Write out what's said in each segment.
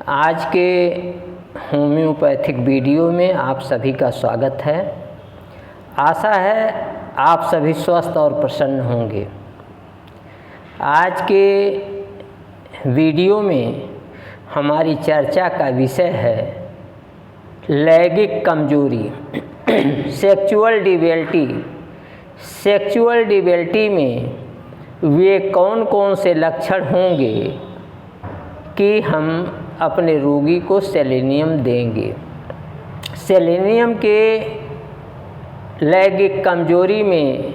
आज के homeopathic video में आप सभी का स्वागत है। आशा है आप सभी स्वस्थ और प्रसन्न होंगे। आज के वीडियो में हमारी चर्चा का विषय है लैंगिक कमजोरी सेक्सुअल डिसेबिलिटी। सेक्सुअल डिसेबिलिटी में वे कौन कौन से लक्षण होंगे कि हम अपने रोगी को सेलेनियम देंगे। सेलेनियम के लैंगिक कमजोरी में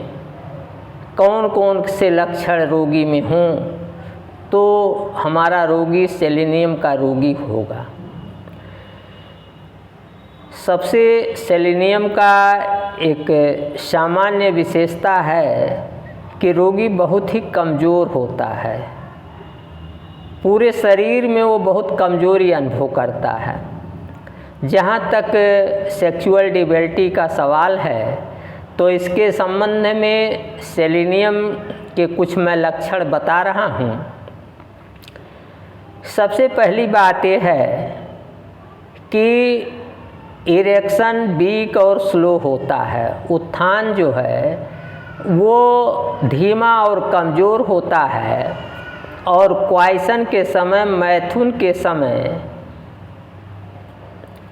कौन कौन से लक्षण रोगी में हों तो हमारा रोगी सेलेनियम का रोगी होगा। सबसे सेलेनियम का एक सामान्य विशेषता है कि रोगी बहुत ही कमज़ोर होता है। पूरे शरीर में वो बहुत कमज़ोरी अनुभव करता है। जहाँ तक सेक्सुअल डिसेबिलिटी का सवाल है तो इसके संबंध में सेलेनियम के कुछ मैं लक्षण बता रहा हूँ। सबसे पहली बात यह है कि इरेक्शन वीक और स्लो होता है। उत्थान जो है वो धीमा और कमज़ोर होता है और क्वाइसन के समय, मैथुन के समय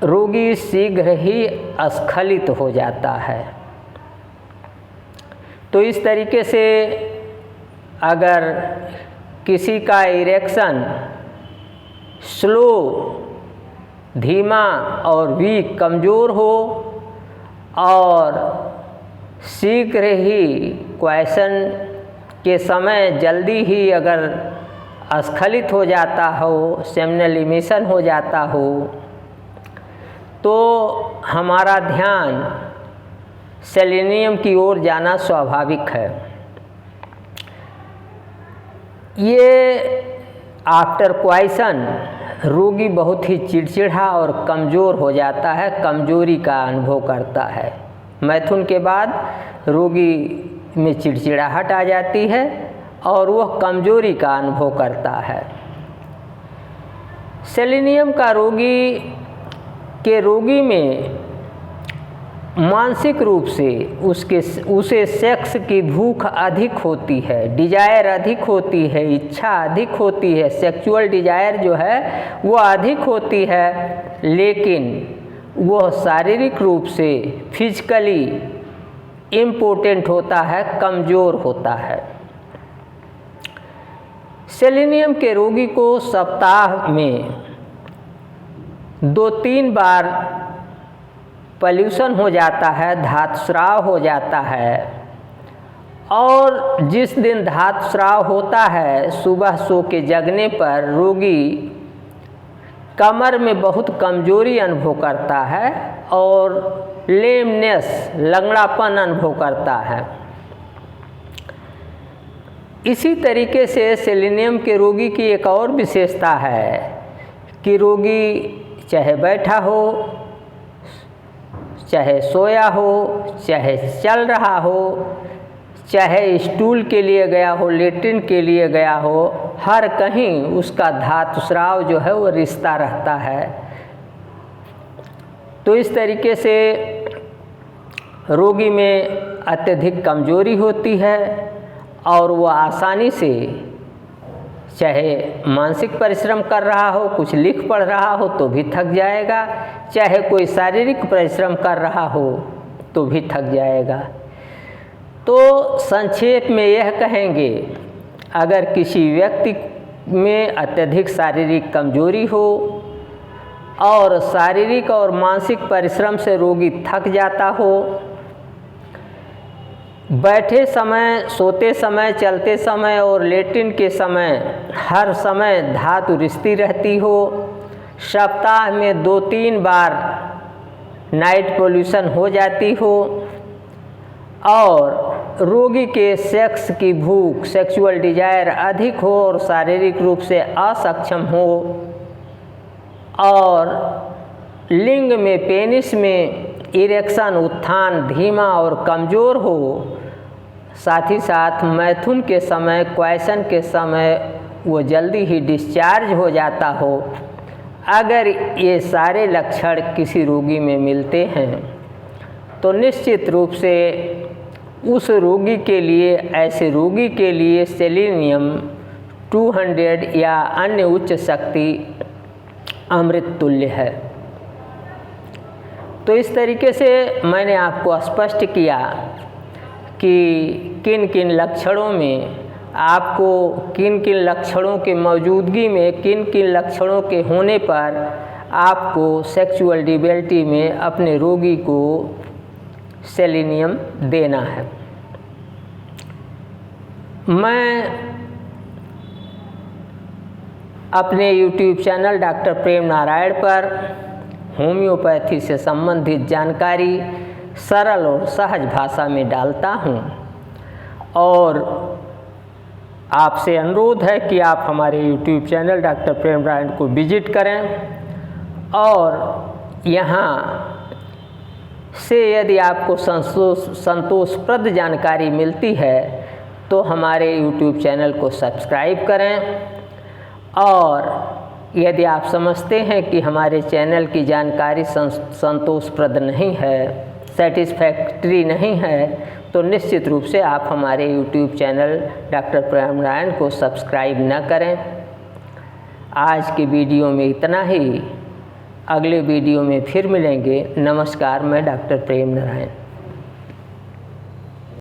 रोगी शीघ्र ही स्खलित हो जाता है। तो इस तरीके से अगर किसी का इरेक्शन स्लो, धीमा और वीक, कमज़ोर हो और शीघ्र ही क्वाइसन के समय जल्दी ही अगर स्खलित हो जाता हो, सेमिनल इमिशन हो जाता हो, तो हमारा ध्यान सेलेनियम की ओर जाना स्वाभाविक है। ये आफ्टर क्वाइसन रोगी बहुत ही चिड़चिड़ा और कमज़ोर हो जाता है, कमज़ोरी का अनुभव करता है। मैथुन के बाद रोगी में चिड़चिड़ाहट आ जाती है और वह कमज़ोरी का अनुभव करता है। सेलेनियम का रोगी में मानसिक रूप से उसे सेक्स की भूख अधिक होती है, डिजायर अधिक होती है, इच्छा अधिक होती है। सेक्सुअल डिजायर जो है वो अधिक होती है, लेकिन वह शारीरिक रूप से फिजिकली इम्पोर्टेंट होता है, कमज़ोर होता है। सेलेनियम के रोगी को सप्ताह में 2-3 बार पॉल्यूशन हो जाता है, धातुस्राव हो जाता है। और जिस दिन धातुस्राव होता है, सुबह सो के जगने पर रोगी कमर में बहुत कमज़ोरी अनुभव करता है और लेमनेस, लंगड़ापन अनुभव करता है। इसी तरीके से सेलेनियम के रोगी की एक और विशेषता है कि रोगी चाहे बैठा हो, चाहे सोया हो, चाहे चल रहा हो, चाहे स्टूल के लिए गया हो, लेट्रिन के लिए गया हो, हर कहीं उसका धातुस्राव जो है वो रिश्ता रहता है। तो इस तरीके से रोगी में अत्यधिक कमज़ोरी होती है और वह आसानी से, चाहे मानसिक परिश्रम कर रहा हो, कुछ लिख पढ़ रहा हो तो भी थक जाएगा, चाहे कोई शारीरिक परिश्रम कर रहा हो तो भी थक जाएगा। तो संक्षेप में यह कहेंगे, अगर किसी व्यक्ति में अत्यधिक शारीरिक कमज़ोरी हो और शारीरिक और मानसिक परिश्रम से रोगी थक जाता हो, बैठे समय, सोते समय, चलते समय और लेट्रिन के समय हर समय धातु रिश्ती रहती हो, सप्ताह में 2-3 बार नाइट पॉल्यूशन हो जाती हो और रोगी के सेक्स की भूख, सेक्सुअल डिजायर अधिक हो और शारीरिक रूप से असक्षम हो और लिंग में, पेनिस में इरेक्शन, उत्थान धीमा और कमज़ोर हो, साथ ही साथ मैथुन के समय, क्वाइसन के समय वो जल्दी ही डिस्चार्ज हो जाता हो, अगर ये सारे लक्षण किसी रोगी में मिलते हैं तो निश्चित रूप से उस रोगी के लिए, ऐसे रोगी के लिए सेलेनियम 200 या अन्य उच्च शक्ति अमृत तुल्य है। तो इस तरीके से मैंने आपको स्पष्ट किया कि किन किन लक्षणों में आपको, किन किन लक्षणों के मौजूदगी में, किन किन लक्षणों के होने पर आपको सेक्सुअल डिसेबिलिटी में अपने रोगी को सेलेनियम देना है। मैं अपने YouTube चैनल डॉक्टर प्रेम नारायण पर होम्योपैथी से संबंधित जानकारी सरल और सहज भाषा में डालता हूँ और आपसे अनुरोध है कि आप हमारे YouTube चैनल डॉक्टर प्रेम नारायण को विजिट करें और यहाँ से यदि आपको संतोषप्रद जानकारी मिलती है तो हमारे YouTube चैनल को सब्सक्राइब करें। और यदि आप समझते हैं कि हमारे चैनल की जानकारी संतोषप्रद नहीं है, सेटिस्फैक्ट्री नहीं है, तो निश्चित रूप से आप हमारे YouTube चैनल डॉक्टर प्रेम नारायण को सब्सक्राइब न करें। आज के वीडियो में इतना ही। अगले वीडियो में फिर मिलेंगे। नमस्कार, मैं डॉक्टर प्रेम नारायण।